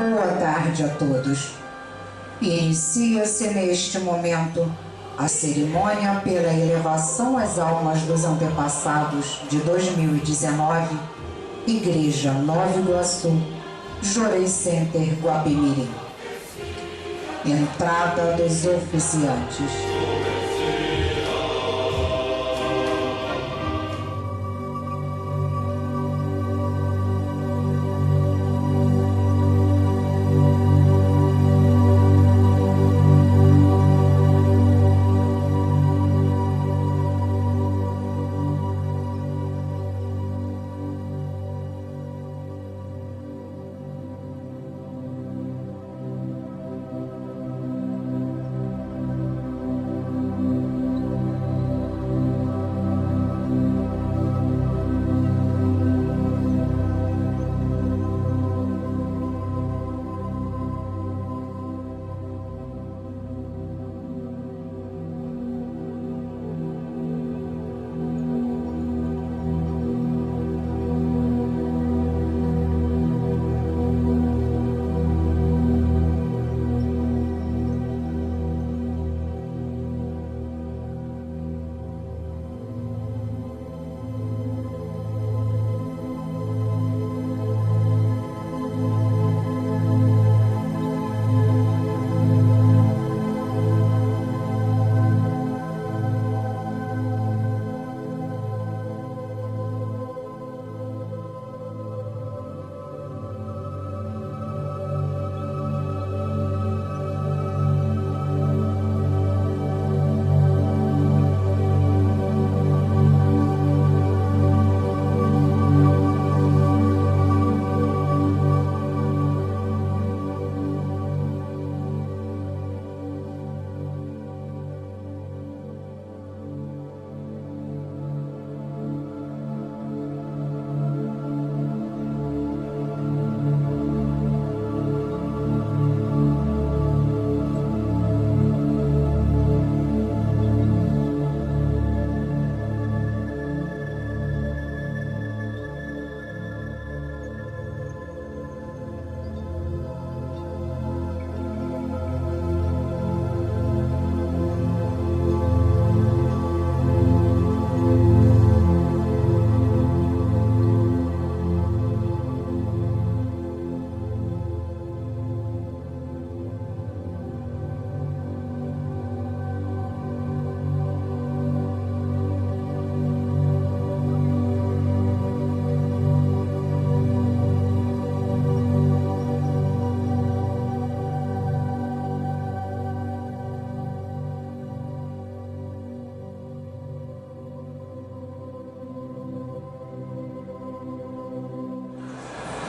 Boa tarde a todos. Inicia-se neste momento a cerimônia pela elevação às almas dos antepassados de 2019, Igreja Nova Iguaçu, Jorei Center, Guapimirim. Entrada dos oficiantes.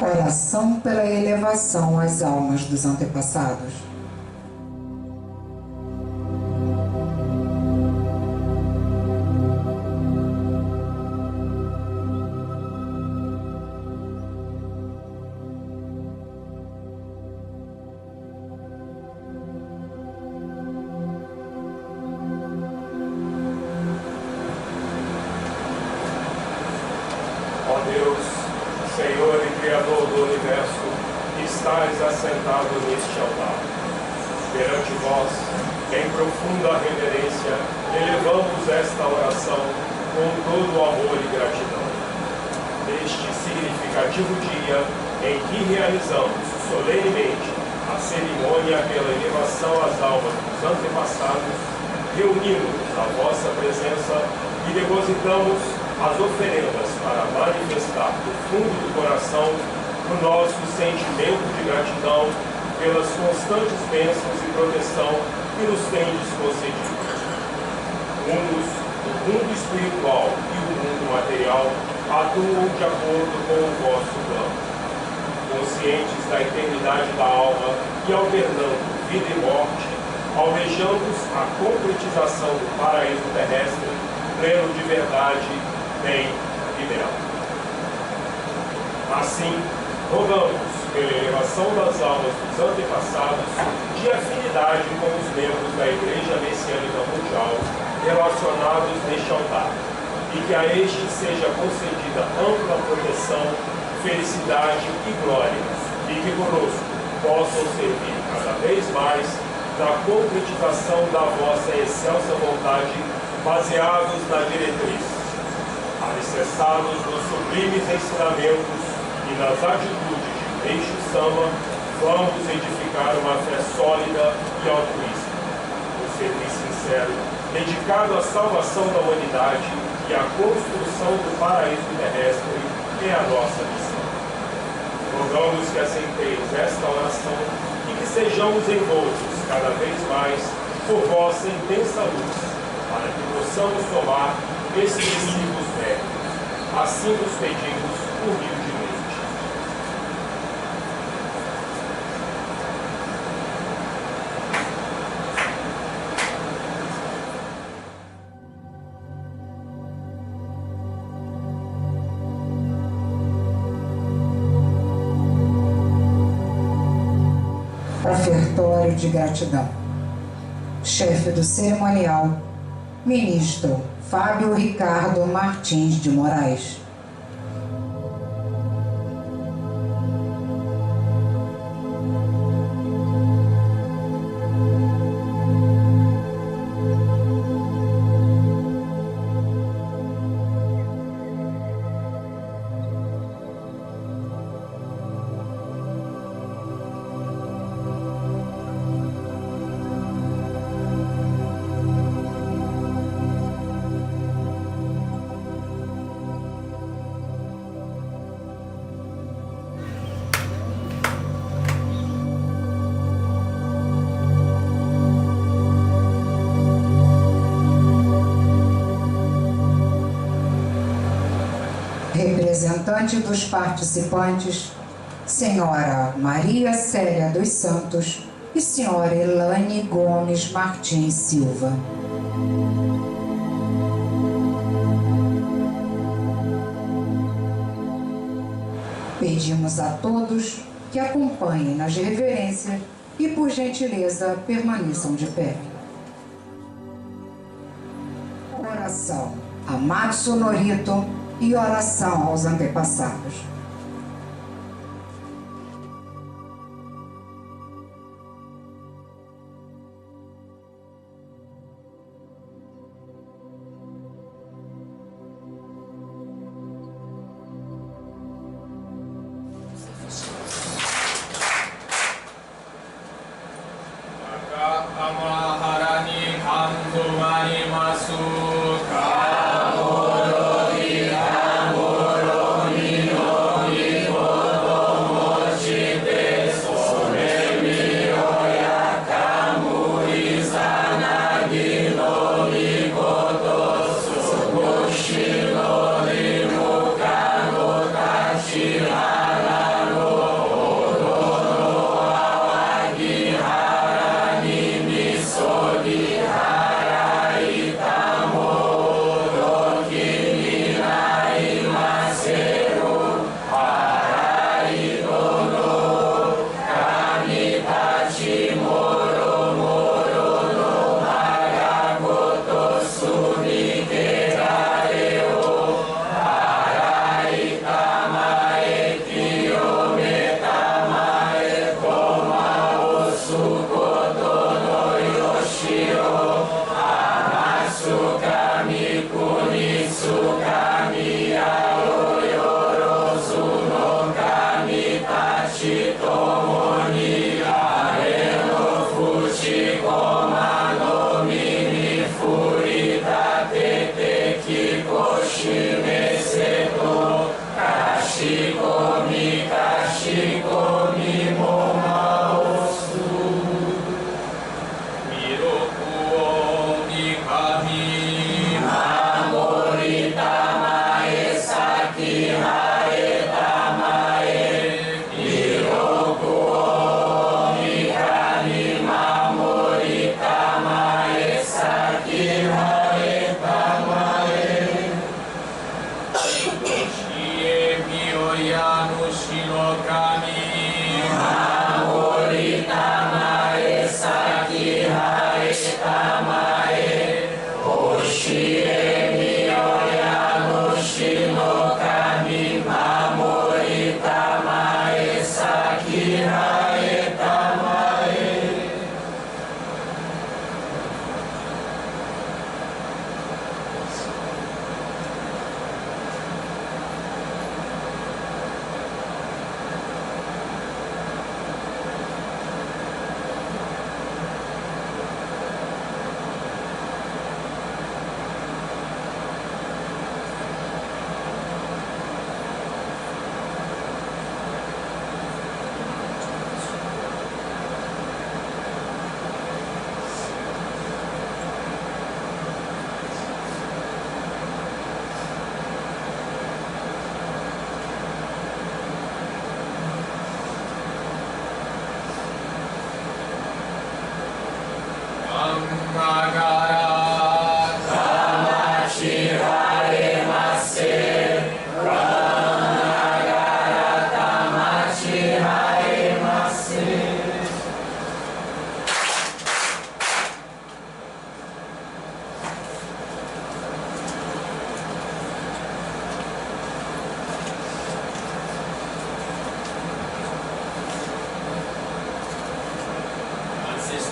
Oração pela elevação às almas dos antepassados. Ó Deus, Senhor e Criador do Universo, que estás assentado neste altar. Perante vós, em profunda reverência, elevamos esta oração com todo o amor e gratidão. Neste significativo dia em que realizamos solenemente a cerimônia pela elevação às almas dos antepassados, reunimos-nos na vossa presença e depositamos as oferendas para manifestar do fundo do coração o nosso sentimento de gratidão pelas constantes bênçãos e proteção que nos tendes concedido. O mundo espiritual e o mundo material atuam de acordo com o vosso plano. Conscientes da eternidade da alma e alternando vida e morte, almejamos a concretização do paraíso terrestre, pleno de verdade, bem e belo. Assim, rogamos pela elevação das almas dos antepassados de afinidade com os membros da Igreja Messiânica Mundial relacionados neste altar, e que a este seja concedida ampla proteção, felicidade e glória, e que conosco, possam servir cada vez mais na concretização da vossa excelsa vontade, baseados na diretriz, alicerçados nos sublimes ensinamentos e nas atitudes de Meixo Sama, vamos edificar uma fé sólida e altruísta, um serviço sincero, dedicado à salvação da humanidade e à construção do paraíso terrestre é a nossa missão. Rogamos que aceiteis esta oração e que sejamos envoltos cada vez mais por vossa intensa luz, para que possamos tomar expressivos méritos. Assim nos pedimos humildemente. Ofertório de gratidão. Chefe do cerimonial, ministro Fábio Ricardo Martins de Moraes. Representante dos participantes, Senhora Maria Célia dos Santos e Senhora Elane Gomes Martins Silva. Pedimos a todos que acompanhem nas reverências e, por gentileza, permaneçam de pé. Oração a Matsu Norito e oração aos antepassados.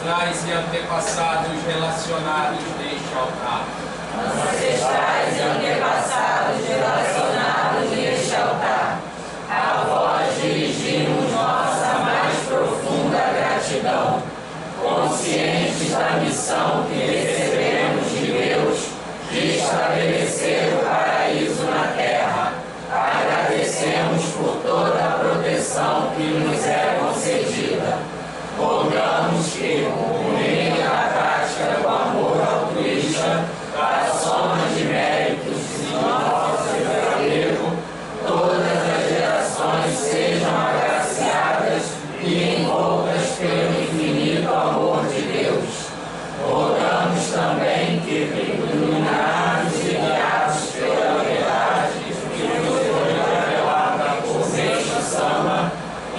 ancestrais e antepassados relacionados neste altar. Ancestrais e antepassados relacionados neste altar. A vós dirigimos nossa mais profunda gratidão, conscientes da missão que recebemos de Deus de estabelecer o paraíso na terra. Agradecemos por toda a proteção que nos é concedida. Rogamos que, por meio da prática do amor altruísta, da soma de méritos e do nosso desapego, todas as gerações sejam agraciadas e envoltas pelo infinito amor de Deus. Rogamos também que, iluminados e guiados pela verdade que nos foi revelada por Meixo Sama,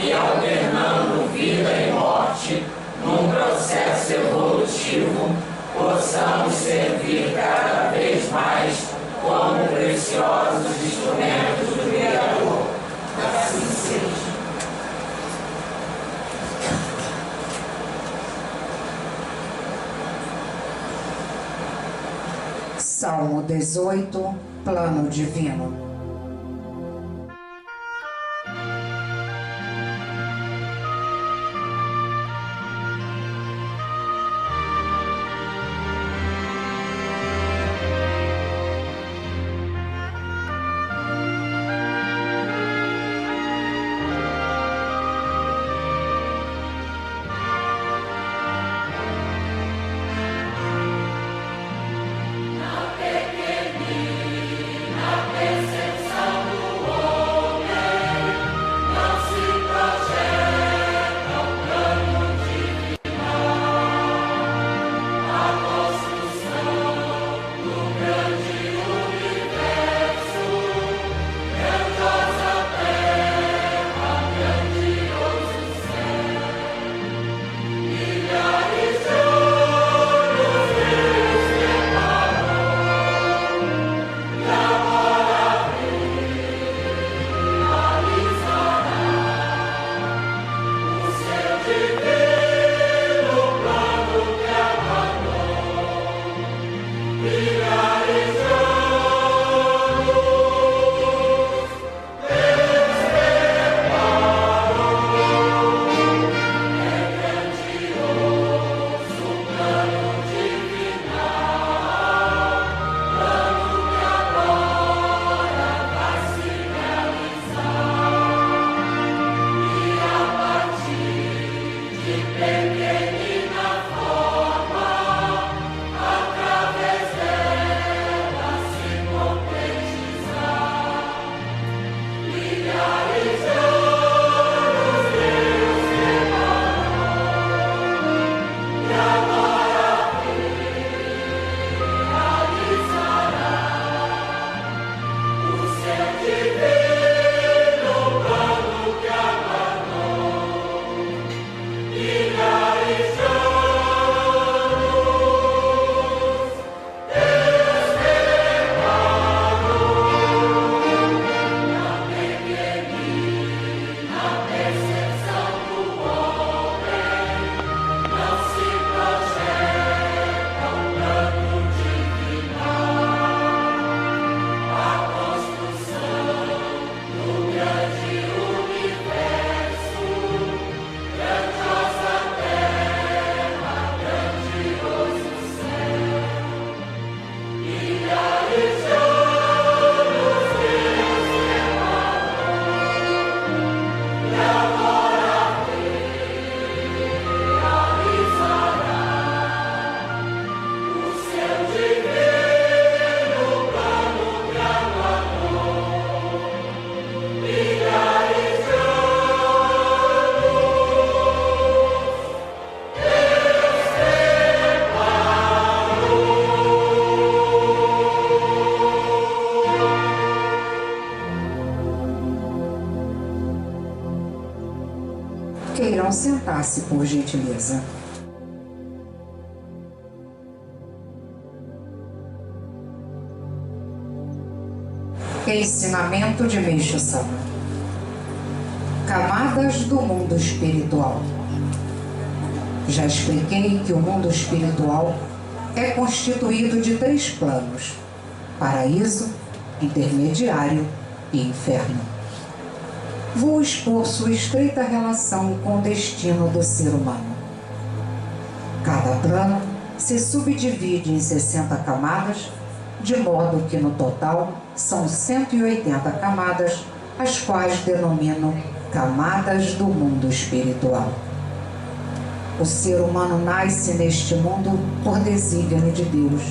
e alternando vida e morte num processo evolutivo, possamos servir cada vez mais como preciosos instrumentos do Criador. Assim seja. Salmo 18, Plano Divino. Queiram sentar-se, por gentileza. Ensinamento de Meixo Sama. Camadas do mundo espiritual. Já expliquei que o mundo espiritual é constituído de 3 planos: paraíso, intermediário e inferno. Vou expor sua estreita relação com o destino do ser humano. Cada plano se subdivide em 60 camadas, de modo que no total são 180 camadas, as quais denomino camadas do mundo espiritual. O ser humano nasce neste mundo por desígnio de Deus.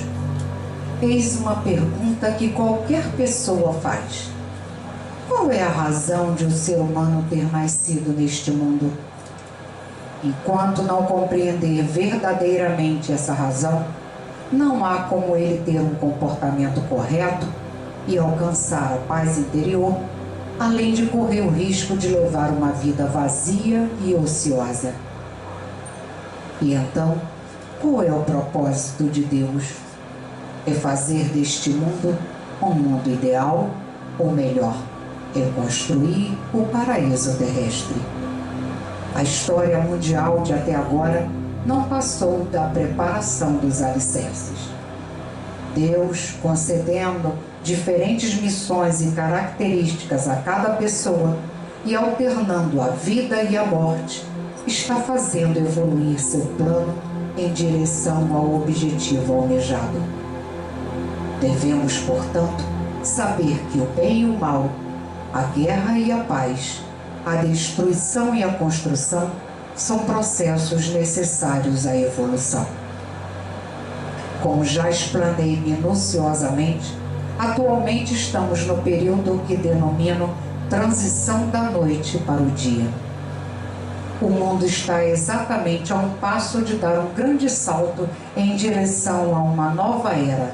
Eis uma pergunta que qualquer pessoa faz: qual é a razão de o ser humano ter nascido neste mundo? Enquanto não compreender verdadeiramente essa razão, não há como ele ter um comportamento correto e alcançar a paz interior, além de correr o risco de levar uma vida vazia e ociosa. E então, qual é o propósito de Deus? É fazer deste mundo um mundo ideal, ou melhor, é construir o paraíso terrestre. A história mundial de até agora não passou da preparação dos alicerces. Deus, concedendo diferentes missões e características a cada pessoa e alternando a vida e a morte, está fazendo evoluir seu plano em direção ao objetivo almejado. Devemos, portanto, saber que o bem e o mal, a guerra e a paz, a destruição e a construção são processos necessários à evolução. Como já explanei minuciosamente, atualmente estamos no período que denomino transição da noite para o dia. O mundo está exatamente a um passo de dar um grande salto em direção a uma nova era,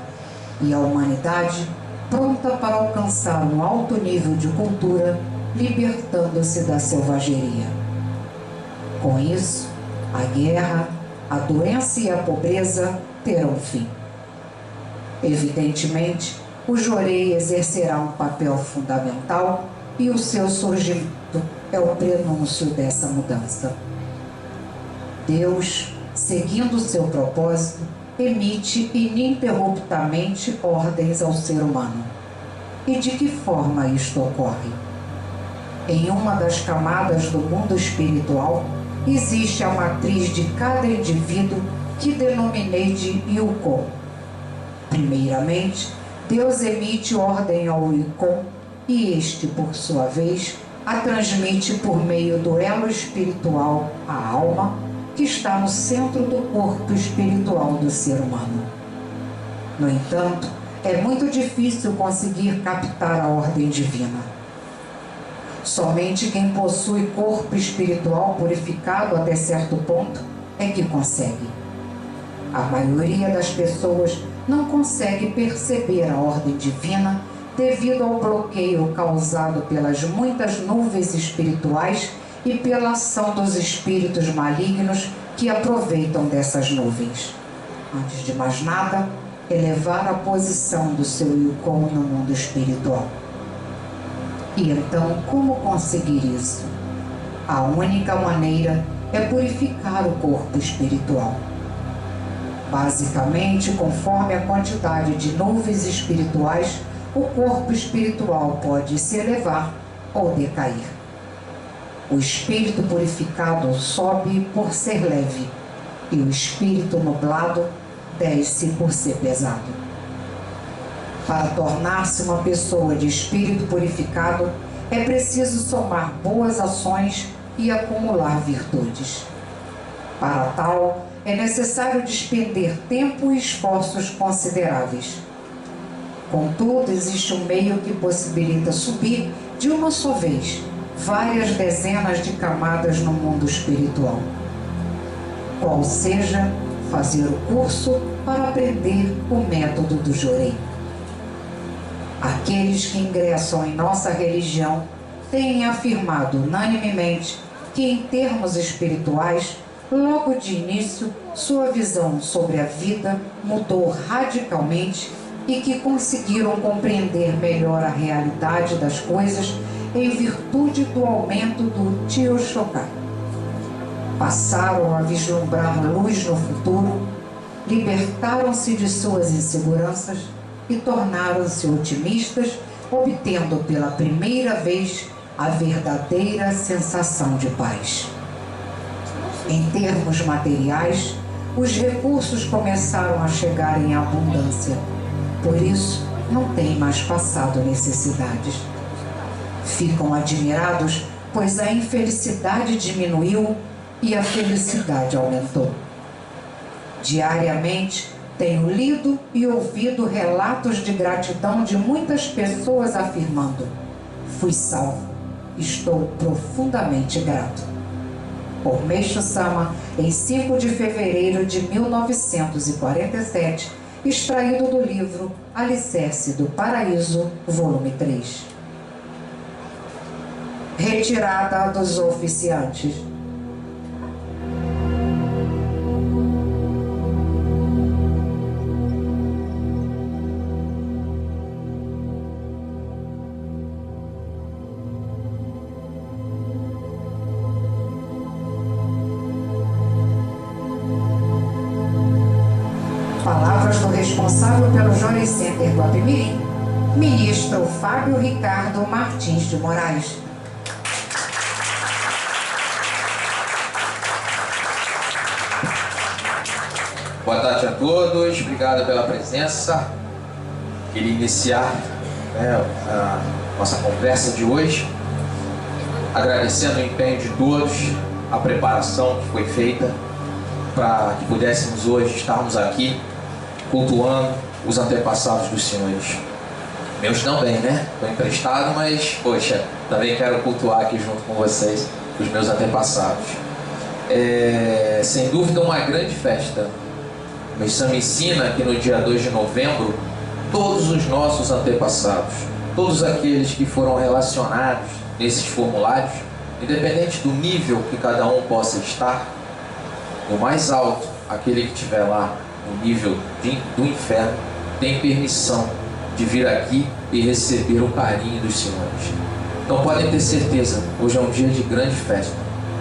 e a humanidade pronta para alcançar um alto nível de cultura, libertando-se da selvageria. Com isso, a guerra, a doença e a pobreza terão fim. Evidentemente, o Jorei exercerá um papel fundamental e o seu surgimento é o prenúncio dessa mudança. Deus, seguindo o seu propósito, emite ininterruptamente ordens ao ser humano. E de que forma isto ocorre? Em uma das camadas do mundo espiritual, existe a matriz de cada indivíduo que denominei de Yukon. Primeiramente, Deus emite ordem ao Yukon e este, por sua vez, a transmite por meio do elo espiritual à alma, que está no centro do corpo espiritual do ser humano. No entanto, é muito difícil conseguir captar a ordem divina. Somente quem possui corpo espiritual purificado até certo ponto é que consegue. A maioria das pessoas não consegue perceber a ordem divina devido ao bloqueio causado pelas muitas nuvens espirituais e pela ação dos espíritos malignos que aproveitam dessas nuvens. Antes de mais nada, elevar a posição do seu Yukon no mundo espiritual. E então, como conseguir isso? A única maneira é purificar o corpo espiritual. Basicamente, conforme a quantidade de nuvens espirituais, o corpo espiritual pode se elevar ou decair. O espírito purificado sobe por ser leve, e o espírito nublado desce por ser pesado. Para tornar-se uma pessoa de espírito purificado, é preciso somar boas ações e acumular virtudes. Para tal, é necessário despender tempo e esforços consideráveis. Contudo, existe um meio que possibilita subir de uma só vez várias dezenas de camadas no mundo espiritual. Qual seja, fazer o curso para aprender o método do Jorei. Aqueles que ingressam em nossa religião têm afirmado unanimemente que, em termos espirituais, logo de início, sua visão sobre a vida mudou radicalmente e que conseguiram compreender melhor a realidade das coisas em virtude do aumento do Tio Shokai. passaram a vislumbrar luz no futuro, libertaram-se de suas inseguranças e tornaram-se otimistas, obtendo pela primeira vez a verdadeira sensação de paz. Em termos materiais, os recursos começaram a chegar em abundância. Por isso, não têm mais passado necessidades. Ficam admirados, pois a infelicidade diminuiu e a felicidade aumentou. Diariamente, tenho lido e ouvido relatos de gratidão de muitas pessoas afirmando: fui salvo, estou profundamente grato. Por Meisho Sama, em 5 de fevereiro de 1947, extraído do livro Alicerce do Paraíso, volume 3. Retirada dos oficiantes. Palavras do responsável pelo Joy Center Guapimirim, ministro Fábio Ricardo Martins de Moraes. Boa tarde a todos, obrigado pela presença. Queria iniciar a nossa conversa de hoje agradecendo o empenho de todos, a preparação que foi feita para que pudéssemos hoje estarmos aqui cultuando os antepassados dos senhores. Meus também, né? Estou emprestado, mas, poxa, também quero cultuar aqui junto com vocês os meus antepassados. Sem dúvida, uma grande festa. O Meisho me ensina que no dia 2 de novembro, todos os nossos antepassados, todos aqueles que foram relacionados nesses formulários, independente do nível que cada um possa estar, no mais alto, aquele que estiver lá no nível do inferno, tem permissão de vir aqui e receber o carinho dos senhores. Então podem ter certeza, hoje é um dia de grande festa.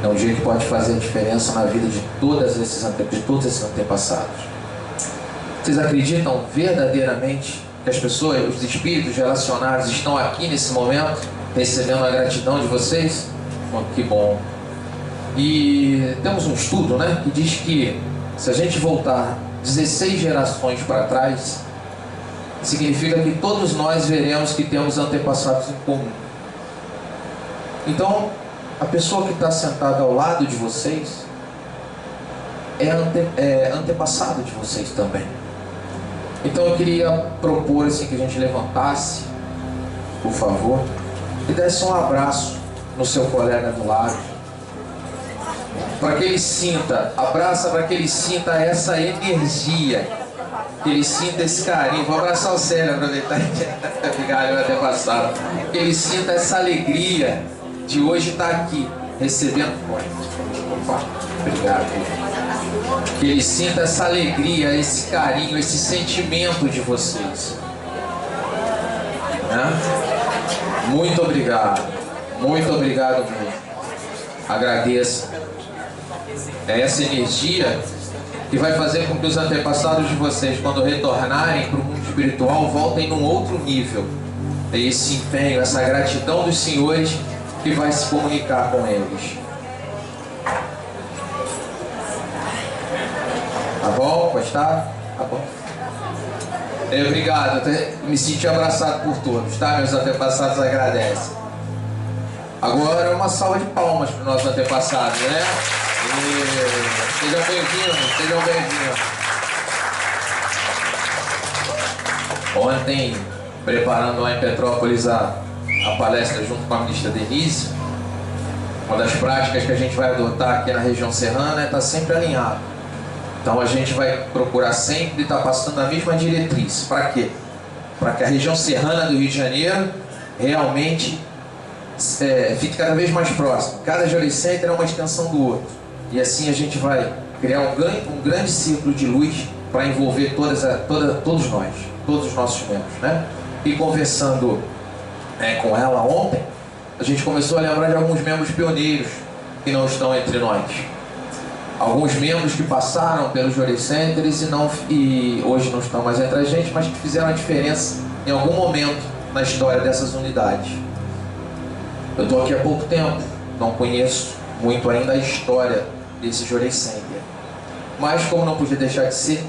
É um dia que pode fazer a diferença na vida de todos esses antepassados. Vocês acreditam verdadeiramente que as pessoas, os espíritos relacionados estão aqui nesse momento, recebendo a gratidão de vocês? Que bom! E temos um estudo, né, que diz que se a gente voltar 16 gerações para trás, significa que todos nós veremos que temos antepassados em comum. Então, a pessoa que está sentada ao lado de vocês é antepassado de vocês também. Então eu queria propor assim, que a gente levantasse, por favor, e desse um abraço no seu colega do lado, para que ele sinta, abraça para que ele sinta essa energia, que ele sinta esse carinho. Vou abraçar o Célio, aproveitar que obrigado, meu antepassado, que ele sinta essa alegria de hoje estar aqui, recebendo. Opa, obrigado. Que ele sinta essa alegria, esse carinho, esse sentimento de vocês, né? Muito obrigado mesmo. Agradeço. É essa energia que vai fazer com que os antepassados de vocês, quando retornarem para o mundo espiritual, voltem num outro nível. É esse empenho, essa gratidão dos senhores que vai se comunicar com eles. Tá bom? Gostar? Tá bom. Obrigado, me senti abraçado por todos, tá? Meus antepassados agradecem. Agora uma salva de palmas para os nossos antepassados, né? E sejam bem-vindos, sejam bem-vindos. Ontem, preparando lá em Petrópolis a palestra junto com a ministra Denise, uma das práticas que a gente vai adotar aqui na região serrana é estar sempre alinhado. Então a gente vai procurar sempre estar passando a mesma diretriz. Para quê? Para que a região serrana do Rio de Janeiro realmente fique cada vez mais próxima. Cada Joy Center é uma extensão do outro. E assim a gente vai criar um grande círculo de luz para envolver todos nós, todos os nossos membros, né? E conversando com ela ontem, a gente começou a lembrar de alguns membros pioneiros que não estão entre nós. alguns membros que passaram pelos Jorei Centers e hoje não estão mais entre a gente, mas que fizeram a diferença em algum momento na história dessas unidades. Eu estou aqui há pouco tempo, não conheço muito ainda a história desse Jorei Center, mas como não podia deixar de ser,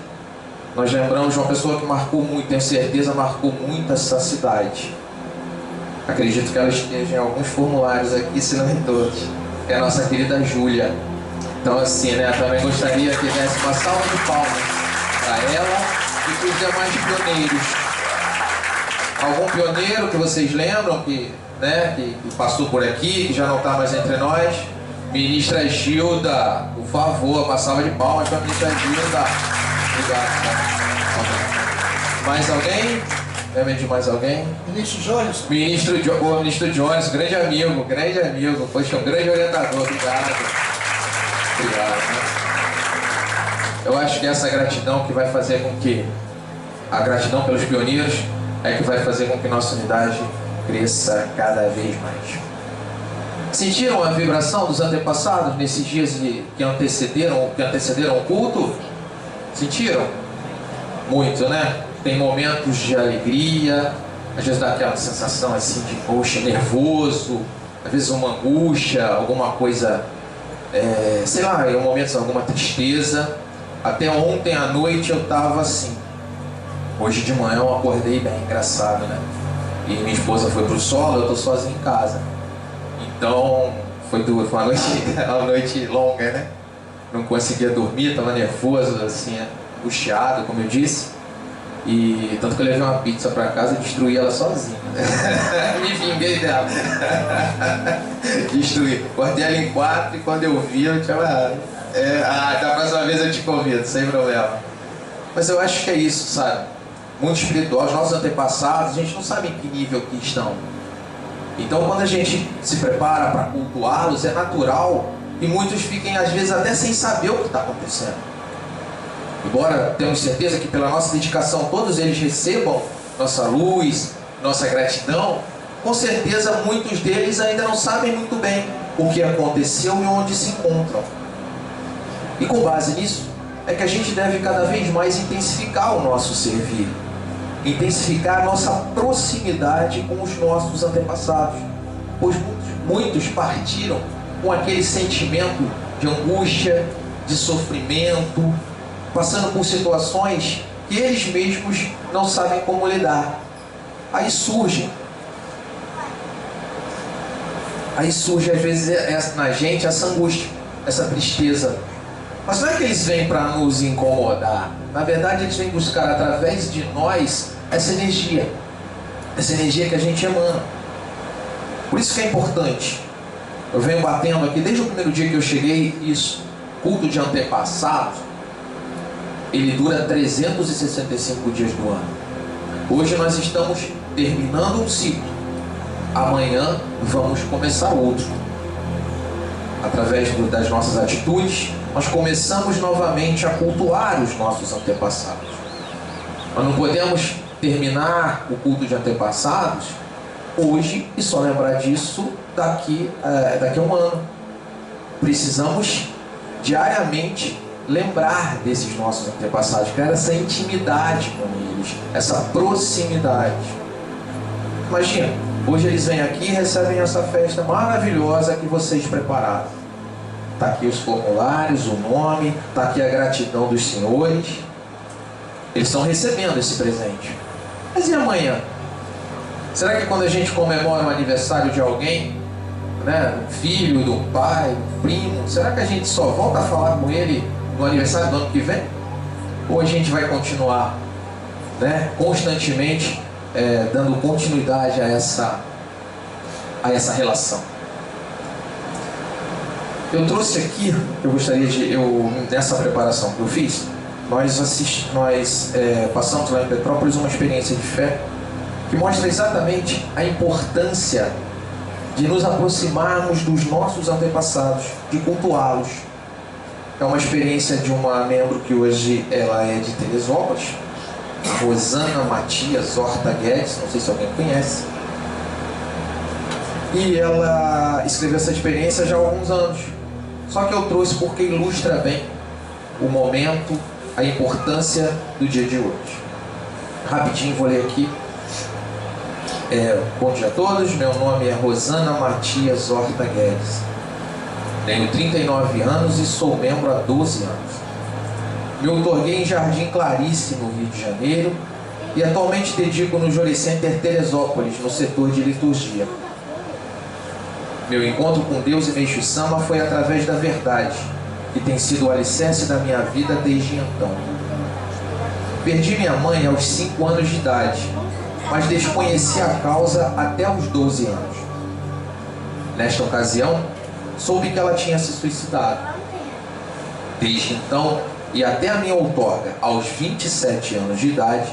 nós lembramos de uma pessoa que marcou muito, tenho certeza, marcou muito essa cidade. Acredito que ela esteja em alguns formulários aqui, se não em todos, que é a nossa querida Júlia. Então assim, né, também gostaria que desse uma salva de palmas para ela e para os demais pioneiros. Algum pioneiro que vocês lembram que passou por aqui, que já não está mais entre nós? Ministra Gilda, por favor, uma salva de palmas para a ministra Gilda. Obrigado. Mais alguém? Lembra de mais alguém? Ministro Jones. Ministro Jones, grande amigo. Poxa, um grande orientador. Obrigado. Né? Eu acho que essa gratidão que vai fazer com que a gratidão pelos pioneiros é que vai fazer com que nossa unidade cresça cada vez mais. Sentiram a vibração dos antepassados nesses dias que antecederam o culto? Sentiram? Muito, né? Tem momentos de alegria, às vezes dá aquela sensação assim de, poxa, nervoso, às vezes uma angústia, alguma coisa, sei lá, em momentos alguma tristeza. Até ontem à noite eu estava assim. Hoje de manhã eu acordei bem, engraçado, né? E minha esposa foi pro solo, eu estou sozinho em casa. Então foi uma noite longa, né? Não conseguia dormir, estava nervoso, assim, angustiado, como eu disse. E tanto que eu levei uma pizza para casa e destruí ela sozinho, né? Me vinguei dela. Destruí. Cortei ela em 4 e quando eu vi, eu tinha errado. Da próxima vez eu te convido, sem problema. Mas eu acho que é isso, sabe? Muito espiritual. Os nossos antepassados, a gente não sabe em que nível que estão. Então quando a gente se prepara para cultuá-los, é natural que muitos fiquem às vezes até sem saber o que está acontecendo. Embora temos certeza que pela nossa dedicação todos eles recebam nossa luz, nossa gratidão, com certeza muitos deles ainda não sabem muito bem o que aconteceu e onde se encontram. E com base nisso, é que a gente deve cada vez mais intensificar o nosso servir, intensificar a nossa proximidade com os nossos antepassados, pois muitos partiram com aquele sentimento de angústia, de sofrimento, passando por situações que eles mesmos não sabem como lidar. Aí surge às vezes na gente essa angústia, essa tristeza. Mas não é que eles vêm para nos incomodar. Na verdade eles vêm buscar através de nós essa energia que a gente emana. Por isso que é importante. Eu venho batendo aqui desde o primeiro dia que eu cheguei, isso, culto de antepassados, ele dura 365 dias do ano. Hoje nós estamos terminando um ciclo. Amanhã vamos começar outro. Através das nossas atitudes, nós começamos novamente a cultuar os nossos antepassados. Nós não podemos terminar o culto de antepassados hoje e só lembrar disso daqui a um ano. Precisamos diariamente lembrar desses nossos antepassados, criar essa intimidade com eles, essa proximidade. Imagina, hoje eles vêm aqui e recebem essa festa maravilhosa que vocês prepararam. Está aqui os formulários, o nome, está aqui a gratidão dos senhores. Eles estão recebendo esse presente. Mas e amanhã? Será que quando a gente comemora o aniversário de alguém, né, um filho, de um pai, um primo, será que a gente só volta a falar com ele no aniversário do ano que vem? Ou a gente vai continuar, né, constantemente dando continuidade a essa relação? Eu trouxe aqui, nessa preparação que eu fiz, nós passamos lá em Petrópolis uma experiência de fé que mostra exatamente a importância de nos aproximarmos dos nossos antepassados, de cultuá-los. É uma experiência de uma membro que hoje ela é de Teresópolis, a Rosana Matias Horta Guedes, não sei se alguém conhece. E ela escreveu essa experiência já há alguns anos. Só que eu trouxe porque ilustra bem o momento, a importância do dia de hoje. Rapidinho vou ler aqui. Bom dia a todos, meu nome é Rosana Matias Horta Guedes. Tenho 39 anos e sou membro há 12 anos. Me outorguei em Jardim Clarice, no Rio de Janeiro, e atualmente dedico no Jury Center Teresópolis, no setor de liturgia. Meu encontro com Deus e Meixo Sama foi através da verdade, que tem sido o alicerce da minha vida desde então. Perdi minha mãe aos 5 anos de idade, mas desconheci a causa até os 12 anos. Nesta ocasião, soube que ela tinha se suicidado. Desde então, e até a minha outorga, aos 27 anos de idade,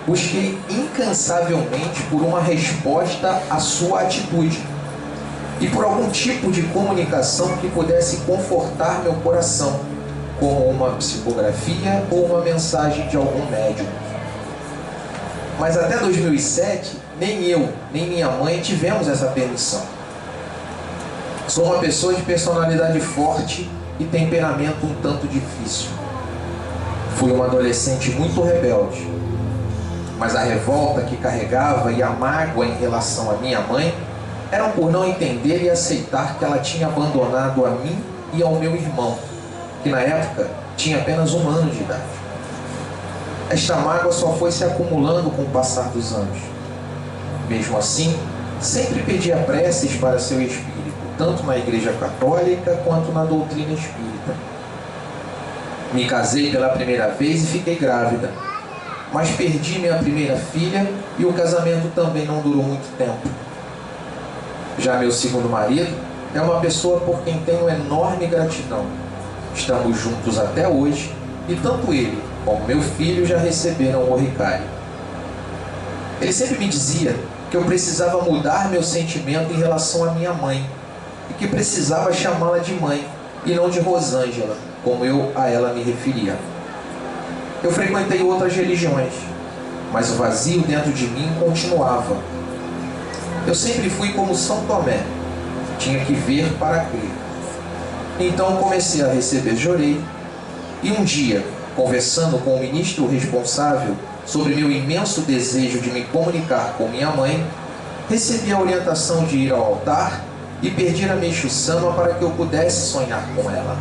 busquei incansavelmente por uma resposta à sua atitude e por algum tipo de comunicação que pudesse confortar meu coração, como uma psicografia ou uma mensagem de algum médium. Mas até 2007, nem eu, nem minha mãe tivemos essa permissão. Sou uma pessoa de personalidade forte e temperamento um tanto difícil. Fui uma adolescente muito rebelde, mas a revolta que carregava e a mágoa em relação à minha mãe eram por não entender e aceitar que ela tinha abandonado a mim e ao meu irmão, que na época tinha apenas 1 ano de idade. Esta mágoa só foi se acumulando com o passar dos anos. Mesmo assim, sempre pedia preces para seu espírito, tanto na Igreja Católica quanto na doutrina espírita. Me casei pela primeira vez e fiquei grávida, mas perdi minha primeira filha e o casamento também não durou muito tempo. Já meu segundo marido é uma pessoa por quem tenho enorme gratidão. Estamos juntos até hoje e tanto ele como meu filho já receberam o oricário. Ele sempre me dizia que eu precisava mudar meu sentimento em relação à minha mãe e que precisava chamá-la de mãe e não de Rosângela, como eu a ela me referia. Eu frequentei outras religiões, mas o vazio dentro de mim continuava. Eu sempre fui como São Tomé, tinha que ver para crer. Então comecei a receber jorei e um dia, conversando com o ministro responsável sobre meu imenso desejo de me comunicar com minha mãe, recebi a orientação de ir ao altar e pedir a Meixo Sama para que eu pudesse sonhar com ela.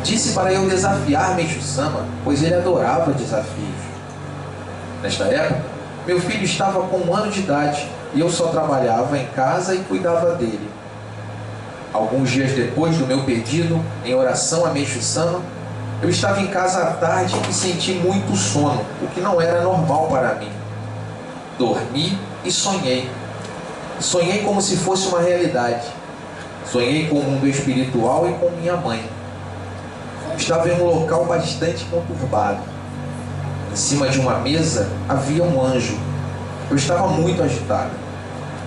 Disse para eu desafiar Meixo Sama, pois ele adorava desafios. Nesta época, meu filho estava com 1 ano de idade e eu só trabalhava em casa e cuidava dele. Alguns dias depois do meu pedido, em oração a Meixo Sama, eu estava em casa à tarde e senti muito sono, o que não era normal para mim. Dormi e sonhei. Sonhei como se fosse uma realidade. Sonhei com o mundo espiritual e com minha mãe. Estava em um local bastante conturbado. Em cima de uma mesa havia um anjo. Eu estava muito agitada.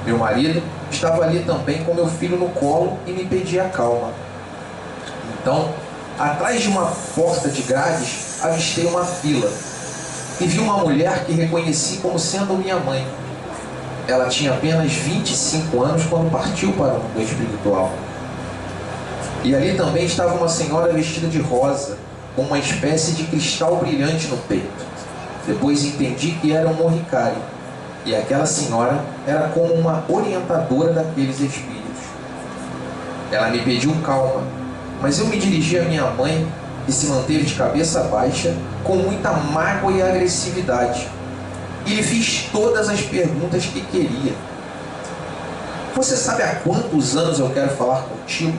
Meu marido estava ali também com meu filho no colo e me pedia calma. Então, atrás de uma porta de grades, avistei uma fila e vi uma mulher que reconheci como sendo minha mãe. Ela tinha apenas 25 anos quando partiu para o mundo espiritual. E ali também estava uma senhora vestida de rosa, com uma espécie de cristal brilhante no peito. Depois entendi que era um morricário, e aquela senhora era como uma orientadora daqueles espíritos. Ela me pediu calma, mas eu me dirigi à minha mãe, que se manteve de cabeça baixa, com muita mágoa e agressividade. E lhe fiz todas as perguntas que queria. Você sabe há quantos anos eu quero falar contigo?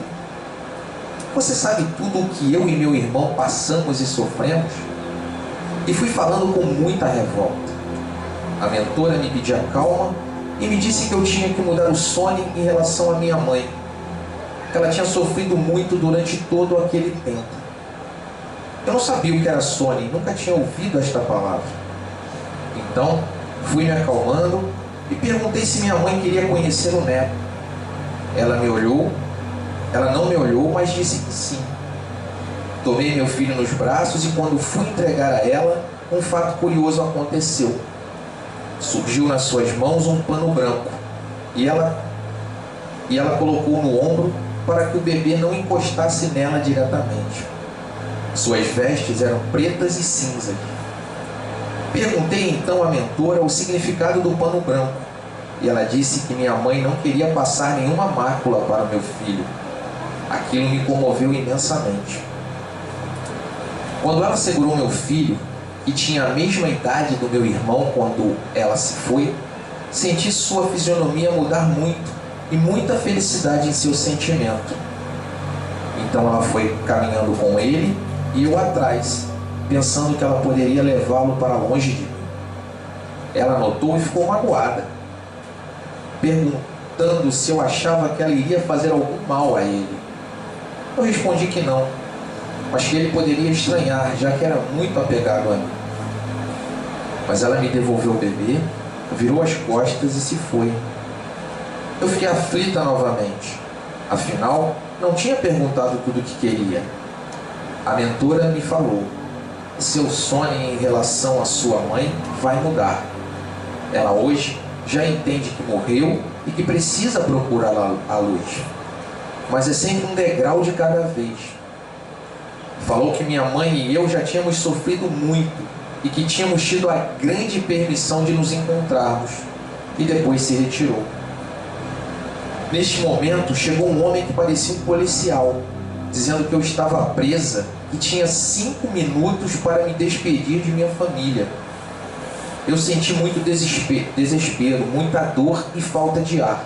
Você sabe tudo o que eu e meu irmão passamos e sofremos? E fui falando com muita revolta. A mentora me pedia calma e me disse que eu tinha que mudar o sono em relação à minha mãe, que ela tinha sofrido muito durante todo aquele tempo. Eu não sabia o que era sono, nunca tinha ouvido esta palavra. Então, fui me acalmando e perguntei se minha mãe queria conhecer o neto. Ela não me olhou, mas disse que sim. Tomei meu filho nos braços e quando fui entregar a ela, um fato curioso aconteceu. Surgiu nas suas mãos um pano branco e ela colocou no ombro para que o bebê não encostasse nela diretamente. Suas vestes eram pretas e cinzas. Perguntei então à mentora o significado do pano branco, e ela disse que minha mãe não queria passar nenhuma mácula para o meu filho. Aquilo me comoveu imensamente. Quando ela segurou meu filho, que tinha a mesma idade do meu irmão quando ela se foi, senti sua fisionomia mudar muito e muita felicidade em seu sentimento. Então ela foi caminhando com ele e eu atrás, pensando que ela poderia levá-lo para longe de mim. Ela notou e ficou magoada, perguntando se eu achava que ela iria fazer algum mal a ele. Eu respondi que não, mas que ele poderia estranhar, já que era muito apegado a mim. Mas ela me devolveu o bebê, virou as costas e se foi. Eu fiquei aflita novamente. Afinal, não tinha perguntado tudo o que queria. A mentora me falou: seu sonho em relação à sua mãe vai mudar. Ela hoje já entende que morreu e que precisa procurar a luz. Mas é sempre um degrau de cada vez. Falou que minha mãe e eu já tínhamos sofrido muito e que tínhamos tido a grande permissão de nos encontrarmos, e depois se retirou. Neste momento chegou um homem que parecia um policial, dizendo que eu estava presa e tinha 5 minutos para me despedir de minha família. Eu senti muito desespero, muita dor e falta de ar.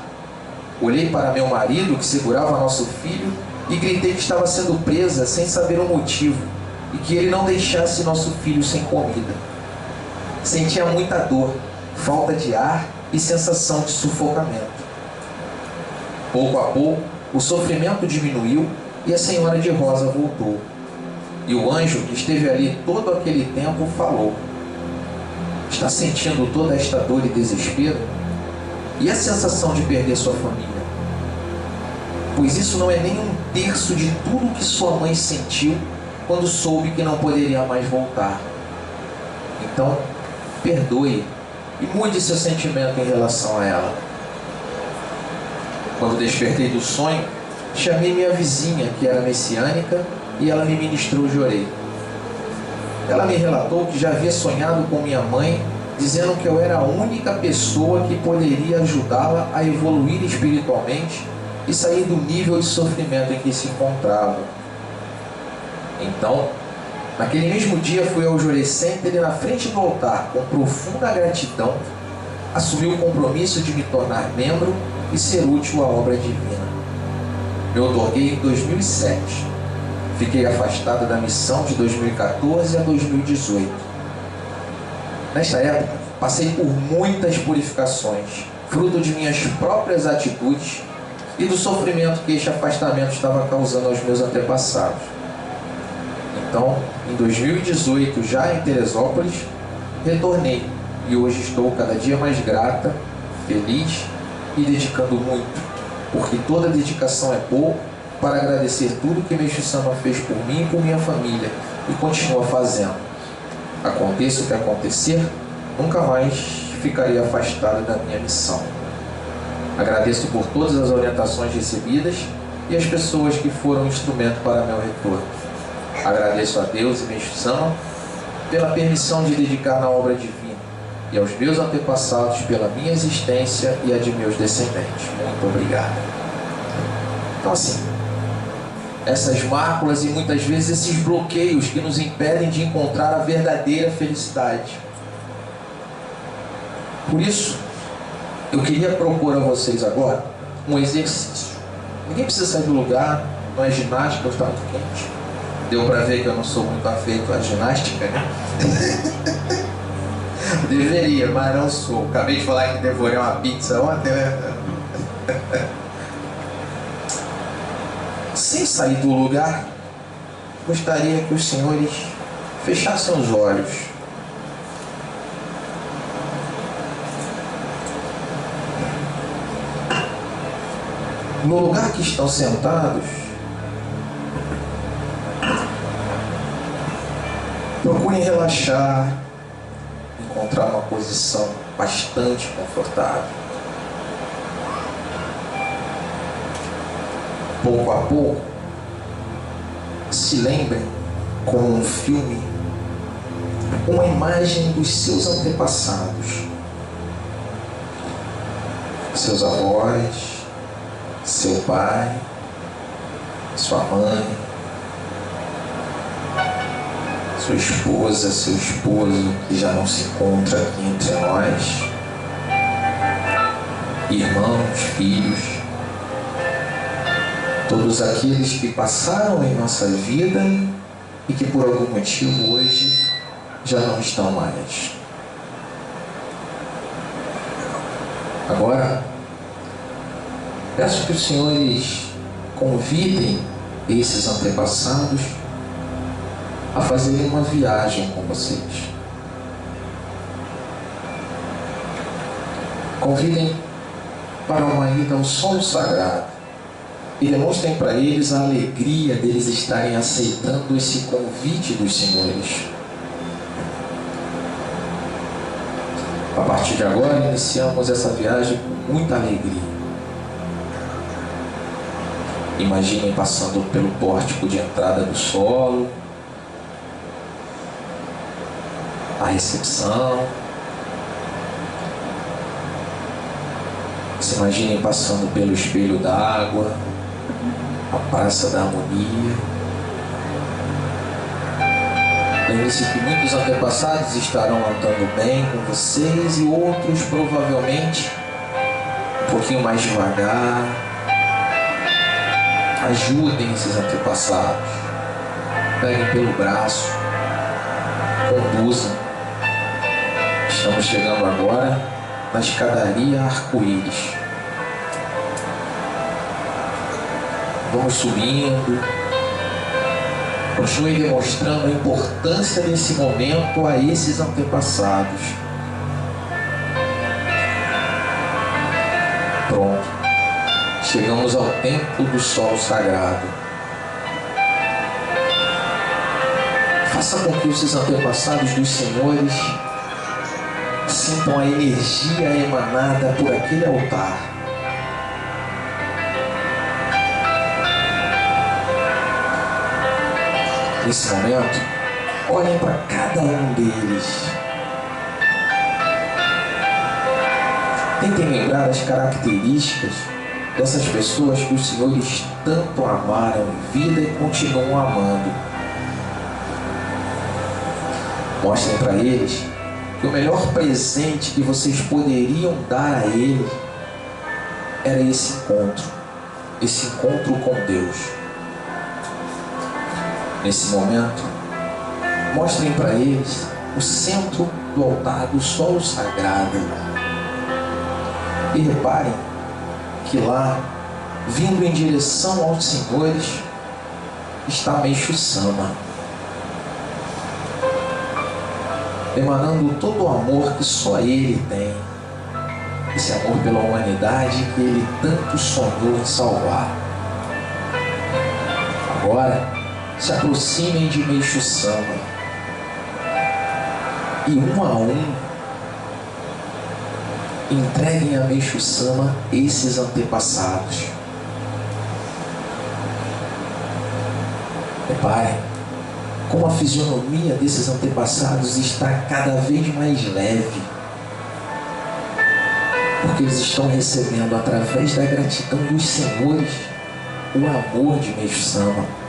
Olhei para meu marido, que segurava nosso filho, e gritei que estava sendo presa sem saber o motivo e que ele não deixasse nosso filho sem comida. Sentia muita dor, falta de ar e sensação de sufocamento. Pouco a pouco, o sofrimento diminuiu e a senhora de rosa voltou. E o anjo que esteve ali todo aquele tempo falou: está sentindo toda esta dor e desespero? E a sensação de perder sua família? Pois isso não é nem 1/3 de tudo que sua mãe sentiu quando soube que não poderia mais voltar. Então, perdoe e mude seu sentimento em relação a ela. Quando despertei do sonho, chamei minha vizinha, que era messiânica, e ela me ministrou Jorei. Ela me relatou que já havia sonhado com minha mãe, dizendo que eu era a única pessoa que poderia ajudá-la a evoluir espiritualmente e sair do nível de sofrimento em que se encontrava. Então, naquele mesmo dia fui ao Jorei Center e na frente do altar, com profunda gratidão, assumi o compromisso de me tornar membro e ser útil à obra divina. Me otorguei em 2007. Fiquei afastada da missão de 2014 a 2018. Nesta época, passei por muitas purificações, fruto de minhas próprias atitudes e do sofrimento que este afastamento estava causando aos meus antepassados. Então, em 2018, já em Teresópolis, retornei e hoje estou cada dia mais grata, feliz e dedicando muito, porque toda dedicação é pouco para agradecer tudo que Meixo Sama fez por mim e por minha família e continua fazendo. Aconteça o que acontecer, nunca mais ficarei afastado da minha missão. Agradeço por todas as orientações recebidas e as pessoas que foram instrumento para meu retorno. Agradeço a Deus e Meixo Sama pela permissão de dedicar na obra divina e aos meus antepassados pela minha existência e a de meus descendentes. Muito obrigado. Então assim, essas máculas e muitas vezes esses bloqueios que nos impedem de encontrar a verdadeira felicidade. Por isso, eu queria propor a vocês agora um exercício. Ninguém precisa sair do lugar, não é ginástica, está muito quente. Deu para ver que eu não sou muito afeito à ginástica, né? Deveria, mas não sou. Acabei de falar que devorei uma pizza ontem, né? Sem sair do lugar, gostaria que os senhores fechassem os olhos. No lugar que estão sentados, procurem relaxar, encontrar uma posição bastante confortável. pouco a pouco, se lembrem como um filme, uma imagem dos seus antepassados, seus avós, seu pai, sua mãe, sua esposa, seu esposo, que já não se encontra aqui entre nós, irmãos, filhos, todos aqueles que passaram em nossa vida e que por algum motivo hoje já não estão mais. Agora, peço que os senhores convidem esses antepassados a fazerem uma viagem com vocês. Convidem para uma ida ao solo sagrado e demonstrem para eles a alegria deles estarem aceitando esse convite dos senhores. A partir de agora, iniciamos essa viagem com muita alegria. Imaginem passando pelo pórtico de entrada do solo, a recepção. Se imaginem passando pelo espelho d'água, a Praça da Harmonia. Lembre-se que muitos antepassados estarão andando bem com vocês e outros provavelmente um pouquinho mais devagar. Ajudem esses antepassados, peguem pelo braço, conduzam. Estamos chegando agora na escadaria Arco-Íris. Vamos subindo. Continue demonstrando a importância desse momento a esses antepassados. Pronto. Chegamos ao templo do solo sagrado. Faça com que esses antepassados dos senhores sintam a energia emanada por aquele altar. Nesse momento, olhem para cada um deles. Tentem lembrar as características dessas pessoas que os senhores tanto amaram em vida e continuam amando. Mostrem para eles que o melhor presente que vocês poderiam dar a eles era esse encontro com Deus. Nesse momento, mostrem para eles o centro do altar do solo sagrado e reparem que lá, vindo em direção aos senhores, está Meixo Sama, emanando todo o amor que só ele tem, esse amor pela humanidade que ele tanto sonhou em salvar. Agora, se aproximem de Meixo Sama e um a um entreguem a Meixo Sama esses antepassados. Reparem como a fisionomia desses antepassados está cada vez mais leve, porque eles estão recebendo através da gratidão dos senhores o amor de Meixo Sama.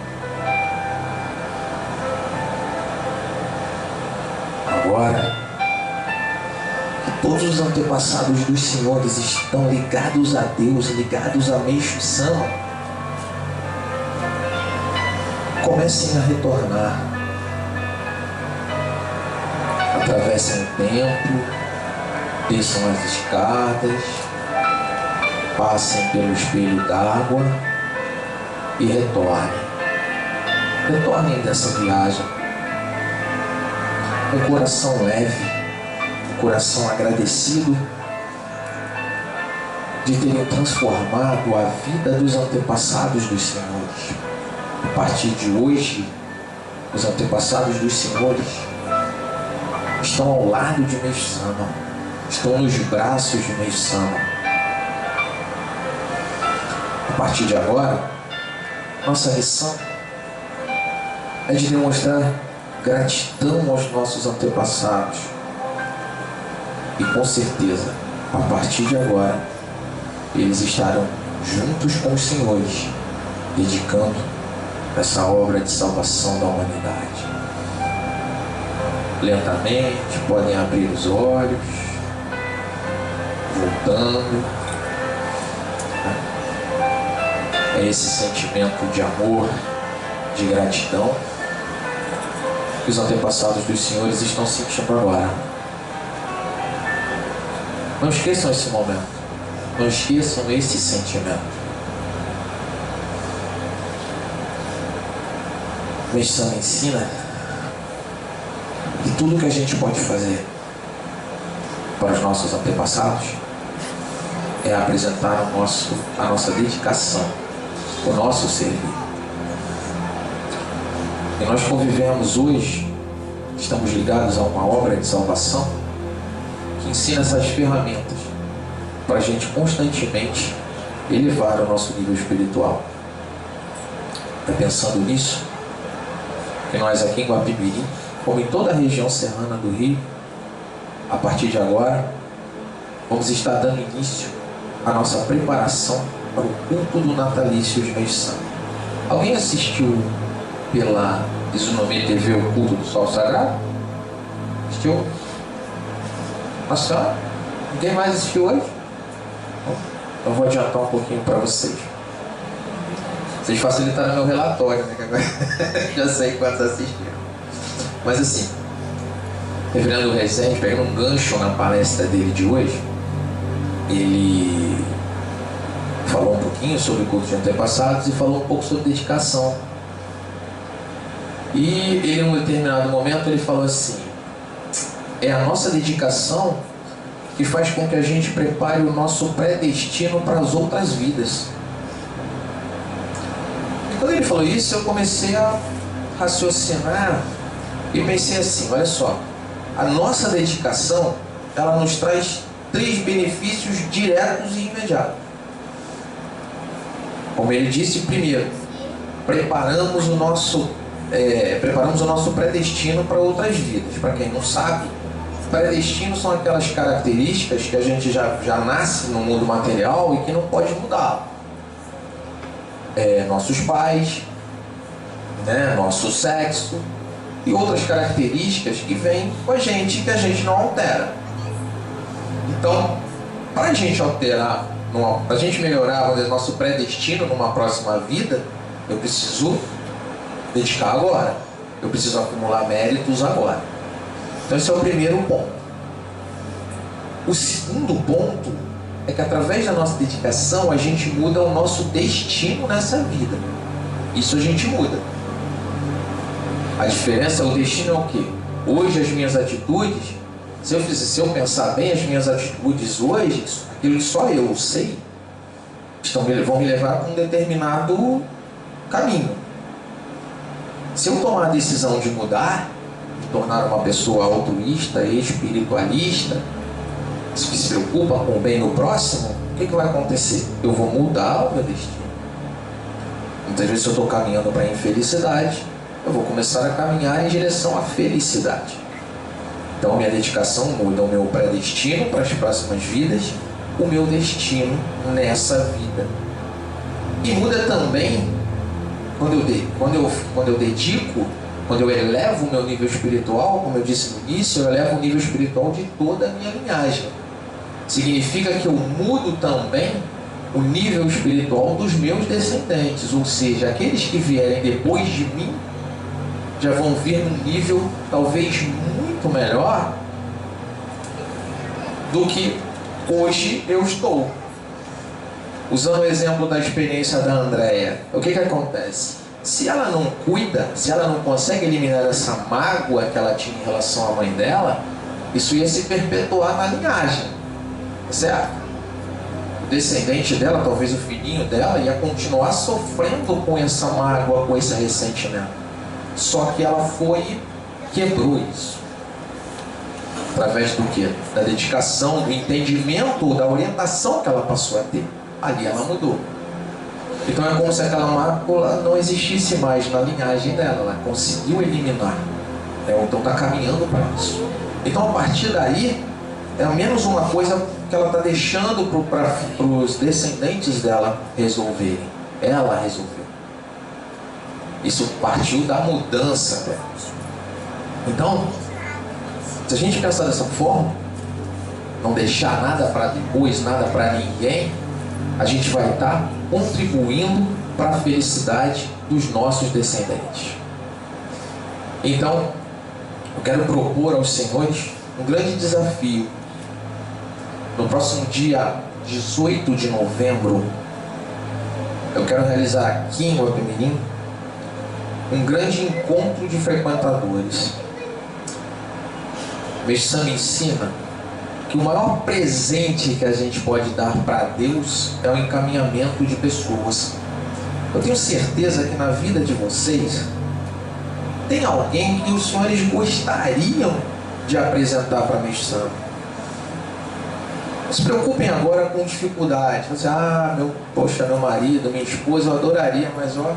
Agora que todos os antepassados dos senhores estão ligados a Deus, ligados a Meixo Sama, comecem a retornar. Atravessem o templo, desçam as escadas, passem pelo espelho d'água e retornem. Retornem dessa viagem com o coração leve, um coração agradecido de terem transformado a vida dos antepassados dos senhores. A partir de hoje, os antepassados dos senhores estão ao lado de Meixo Sama, estão nos braços de Meixo Sama. A partir de agora, nossa missão é de demonstrar gratidão aos nossos antepassados. E com certeza, a partir de agora, eles estarão juntos com os senhores, dedicando essa obra de salvação da humanidade. Lentamente podem abrir os olhos, voltando. É esse sentimento de amor, de gratidão que os antepassados dos senhores estão sentindo agora. Não esqueçam esse momento, não esqueçam esse sentimento. O Mestre Sama ensina que tudo que a gente pode fazer para os nossos antepassados é apresentar a nossa dedicação, o nosso servir. E nós convivemos hoje, estamos ligados a uma obra de salvação que ensina essas ferramentas para a gente constantemente elevar o nosso nível espiritual. É pensando nisso que nós aqui em Guapimirim, como em toda a região serrana do Rio, a partir de agora, vamos estar dando início à nossa preparação para o culto do natalício de Mestre Sama. Alguém assistiu pela Isonomia TV o culto do Sol Sagrado? Assistiu? Nossa, ninguém mais assistiu hoje? Eu vou adiantar um pouquinho para vocês. Vocês facilitaram meu relatório, né? Que agora já sei quantos assistiram. Mas assim, o Reverendo Rezende, pegando um gancho na palestra dele de hoje, ele falou um pouquinho sobre o culto de antepassados e falou um pouco sobre dedicação. E ele, em um determinado momento, ele falou assim: é a nossa dedicação que faz com que a gente prepare o nosso predestino para as outras vidas. E quando ele falou isso, eu comecei a raciocinar e pensei assim: olha só, a nossa dedicação, ela nos traz 3 benefícios diretos e imediatos. Como ele disse, primeiro, preparamos o nosso predestino para outras vidas. Para quem não sabe, predestino são aquelas características que a gente já nasce no mundo material e que não pode mudar. Nossos pais, né, nosso sexo e outras características que vêm com a gente, que a gente não altera. Então, para a gente alterar, para a gente melhorar o nosso predestino numa próxima vida, eu preciso dedicar agora, eu preciso acumular méritos agora. Então esse é o primeiro ponto. O segundo ponto é que através da nossa dedicação a gente muda o nosso destino nessa vida. Isso a gente muda. A diferença, o destino é o quê? Hoje as minhas atitudes, se eu pensar bem, as minhas atitudes hoje, aquilo que só eu sei, vão me levar para um determinado caminho. Se eu tomar a decisão de mudar, de tornar uma pessoa altruísta, espiritualista, que se preocupa com o bem no próximo, o que vai acontecer? Eu vou mudar o meu destino. Muitas vezes, se eu estou caminhando para a infelicidade, eu vou começar a caminhar em direção à felicidade. Então, a minha dedicação muda o meu predestino para as próximas vidas, o meu destino nessa vida. E muda também quando eu dedico, quando eu elevo o meu nível espiritual, como eu disse no início, eu elevo o nível espiritual de toda a minha linhagem. Significa que eu mudo também o nível espiritual dos meus descendentes, ou seja, aqueles que vierem depois de mim já vão vir num nível talvez muito melhor do que hoje eu estou. Usando o exemplo da experiência da Andréia, o que acontece? Se ela não cuida, se ela não consegue eliminar essa mágoa que ela tinha em relação à mãe dela, isso ia se perpetuar na linhagem, certo? O descendente dela, talvez o filhinho dela, ia continuar sofrendo com essa mágoa, com esse ressentimento. Só que ela foi e quebrou isso. Através do quê? Da dedicação, do entendimento, da orientação que ela passou a ter. Ali ela mudou. Então é como se aquela mácula não existisse mais na linhagem dela, ela conseguiu eliminar, então está caminhando para isso. Então a partir daí, é menos uma coisa que ela está deixando para os descendentes dela resolverem. Ela resolveu. Isso partiu da mudança dela. Então, se a gente pensar dessa forma, não deixar nada para depois, nada para ninguém, a gente vai estar contribuindo para a felicidade dos nossos descendentes. Então, eu quero propor aos senhores um grande desafio. No próximo dia 18 de novembro, eu quero realizar aqui em Guapimirim um grande encontro de frequentadores. Mestre Sam me ensina que o maior presente que a gente pode dar para Deus é o encaminhamento de pessoas. Eu tenho certeza que na vida de vocês tem alguém que os senhores gostariam de apresentar para Mestre Sam. Não se preocupem agora com dificuldade. Você, meu marido, minha esposa, eu adoraria, mas ó,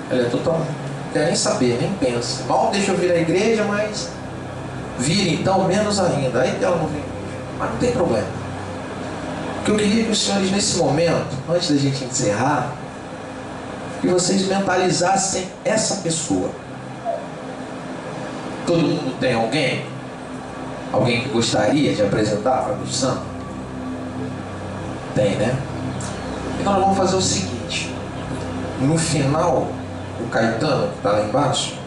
ela é total, não quer nem saber, nem pensa. Mal deixa eu vir à igreja, mas vira então, menos ainda. Aí ela não vem, mas não tem problema. O que eu queria que os senhores nesse momento, antes da gente encerrar, que vocês mentalizassem essa pessoa. Todo mundo tem alguém? Alguém que gostaria de apresentar para a missão? Tem, né? Então nós vamos fazer o seguinte. No final, o Caetano, que está lá embaixo,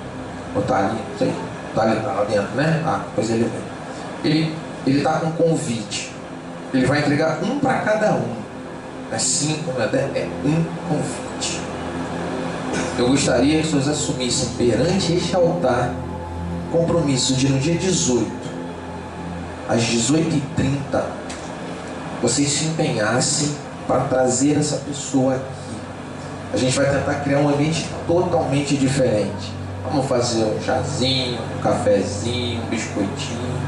ou está ali, não sei, está ali, tá lá dentro, né? Pois ele vem. Ele está com um convite. Ele vai entregar um para cada um. Não é 5, não é 10, é um convite. Eu gostaria que vocês assumissem perante este altar compromisso de no dia 18, às 18h30, vocês se empenhassem para trazer essa pessoa aqui. A gente vai tentar criar um ambiente totalmente diferente. Vamos fazer um chazinho, um cafezinho, um biscoitinho.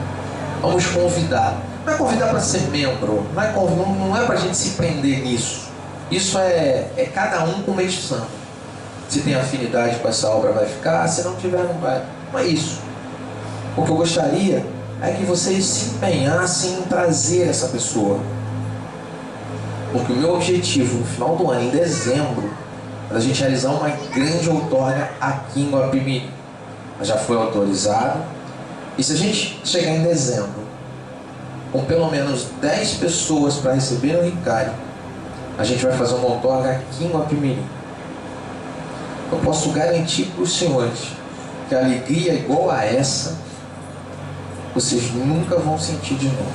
Vamos convidar. Não é convidar para ser membro, não é para a gente se prender nisso. Isso é cada um com o Mestre Sam. Se tem afinidade com essa obra vai ficar, se não tiver não vai. Não é isso. O que eu gostaria é que vocês se empenhassem em trazer essa pessoa. Porque o meu objetivo no final do ano, em dezembro, é a gente realizar uma grande outorga aqui em Guapimirim. Já foi autorizado. E se a gente chegar em dezembro com pelo menos 10 pessoas para receber o Ricardo, a gente vai fazer uma outorga aqui em Guapimirim. Eu posso garantir para os senhores que a alegria igual a essa vocês nunca vão sentir de novo.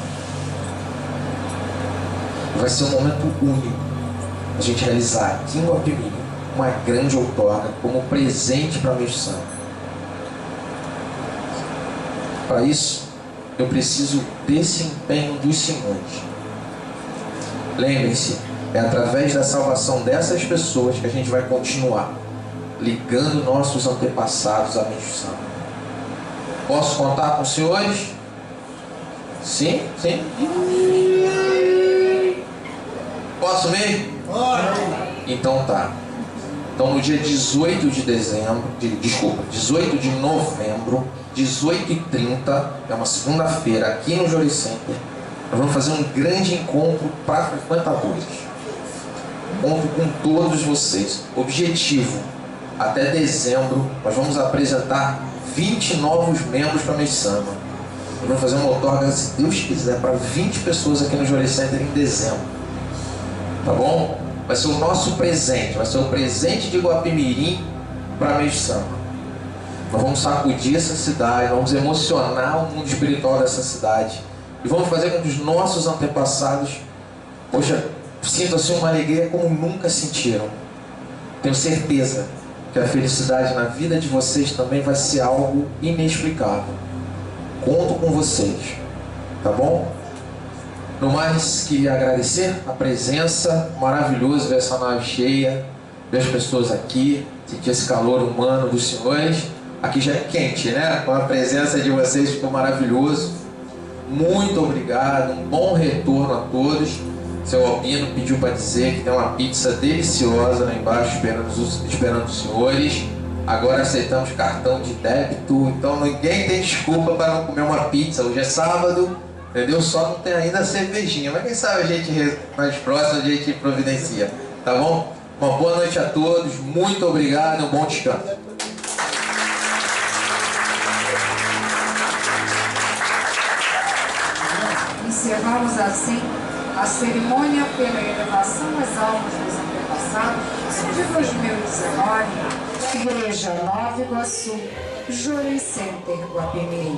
Vai ser um momento único a gente realizar aqui em Guapimirim uma grande outorga como presente para a Mestre Sam. Para isso, eu preciso desse empenho dos senhores. Lembrem-se, é através da salvação dessas pessoas que a gente vai continuar ligando nossos antepassados à Mestre Sam. Posso contar com os senhores? Sim? Sim? Posso mesmo? Então tá. Então no dia 18 de dezembro, 18 de novembro, 18h30, é uma segunda-feira, aqui no Jory Center, nós vamos fazer um grande encontro para frequentadores. Encontro com todos vocês. Objetivo, até dezembro, nós vamos apresentar 20 novos membros para a Mestre Sam. Nós vamos fazer uma outorga, se Deus quiser, para 20 pessoas aqui no Jory Center em dezembro. Tá bom? Vai ser o nosso presente, vai ser o presente de Guapimirim para a Mestre Sam. Nós vamos sacudir essa cidade, vamos emocionar o mundo espiritual dessa cidade. E vamos fazer com que os nossos antepassados, sintam assim uma alegria como nunca sentiram. Tenho certeza que a felicidade na vida de vocês também vai ser algo inexplicável. Conto com vocês, tá bom? No mais, queria agradecer a presença, maravilhoso ver essa nave cheia, ver as pessoas aqui, sentir esse calor humano dos senhores. Aqui já é quente, né? Com a presença de vocês ficou maravilhoso. Muito obrigado, um bom retorno a todos. Seu Albino pediu para dizer que tem uma pizza deliciosa lá embaixo esperando os senhores. Agora aceitamos cartão de débito, então ninguém tem desculpa para não comer uma pizza. Hoje é sábado, entendeu? Só não tem ainda a cervejinha, mas quem sabe a gente mais próximo a gente providencia, tá bom? Uma boa noite a todos, muito obrigado e um bom descanso. Encerramos assim a cerimônia pela elevação às almas dos antepassados de 2019, Igreja Nova Iguaçu, Júri Center, Guapimirim.